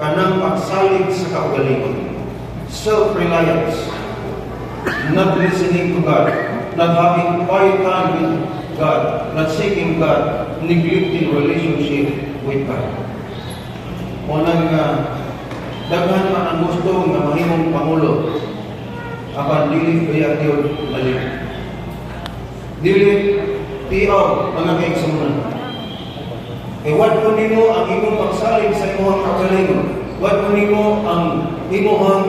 kanang pagsalig sa kaugalingon. Self-reliance, not listening to God, not having quiet time with God, not seeking God, neglecting relationship with God. Unang daghan man ang gusto nga mahimong pangulo, apan dili kaya Dios balik. Dili tiaw mga kaigsunan. What po nimo ang imong pagsalig sa imong kaugalingon? What po nimo ang imong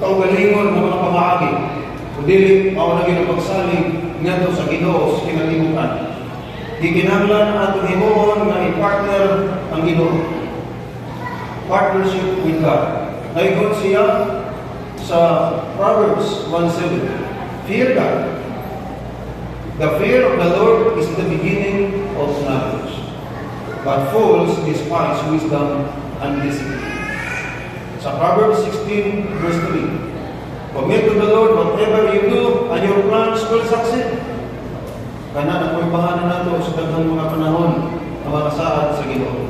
kaugalingon ng mga pamaagi? Dili mao na gyud pagsalig ngadto sa Ginoo sa kinatibukan. Gikinahanglan ato himuon nga i-partner ang Ginoo. Partnership with God. Naigon siya sa Proverbs 1:7. Fear God. The fear of the Lord is the beginning of knowledge, but fools despise wisdom and discipline. Sa Proverbs 16, verse 3, commit to the Lord whatever you do, and your plans will succeed. Kana na ko'y bahanan nato sa daghang mga panahon ang mga saad sa Ginoo.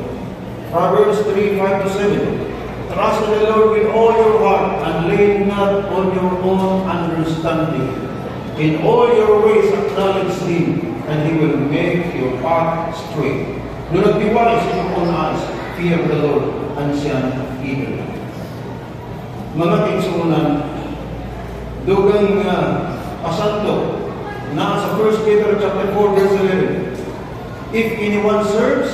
Proverbs 3:5-7. Trust in the Lord with all your heart and lean not on your own understanding. In all your ways acknowledge Him, and He will make your path straight. Do not be wise in your own eyes. Fear the Lord, and siya evil. Mga kaigsuonan, dugang pasanto na sa 1 Peter chapter 4 verse 11. If anyone serves,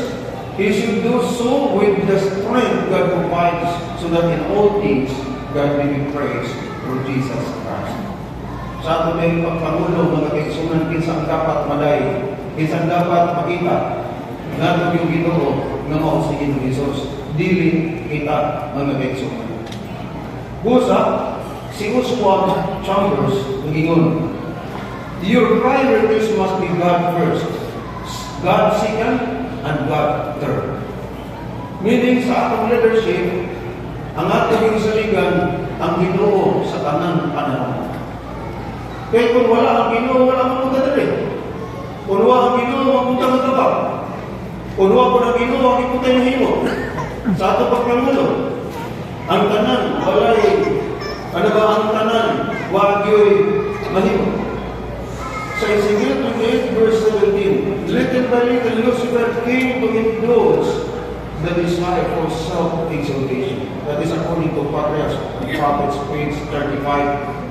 he should do so with the strength God provides, so that in all things God may be praised through Jesus Christ. Sa ato may pagpangulo, mga kaigsuonan, kinsa ang dapat maday, kinsa ang dapat makita, nga yung Ginoo nga mao si Ginoong Hesus, dili kita mga kaigsuonan. Busa, si Oswald Chambers nagingon, your priorities must be God first, God second, and God third. Meaning sa atong leadership, ang atong yung saligan, ang Ginoo sa tanang panahon. Kaya kung wala ang Ginoo, wala ang punta dali. Kung wala ang Ginoo, ang punta ng tabak. Kung wala po ng Ginoo, ang ipunta yung himo. Sa atong pagkamulo, ang tanan, walay, ano ba ang tanan, wagyo'y mahimo. Sa Ezekiel 28 verse 17, little by little Lucifer came to indulge the desire for self-exaltation. That is according to Patriarchs and Prophets, page 35.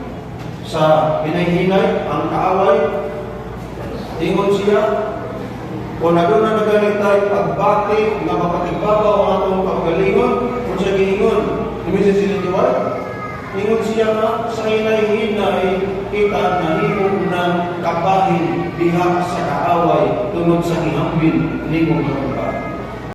Sa hinay-hinay, ang kaaway, ingon siya, kung naguna na galing tayo pagbati na mapatigbabaw ang atong paggalingon, kung siya giingon, imisin sila diwal, ingon siya nga sa hinay-hinay, kita na himong ng kabahin diha sa kaaway tungod sa gihambin ni mong mga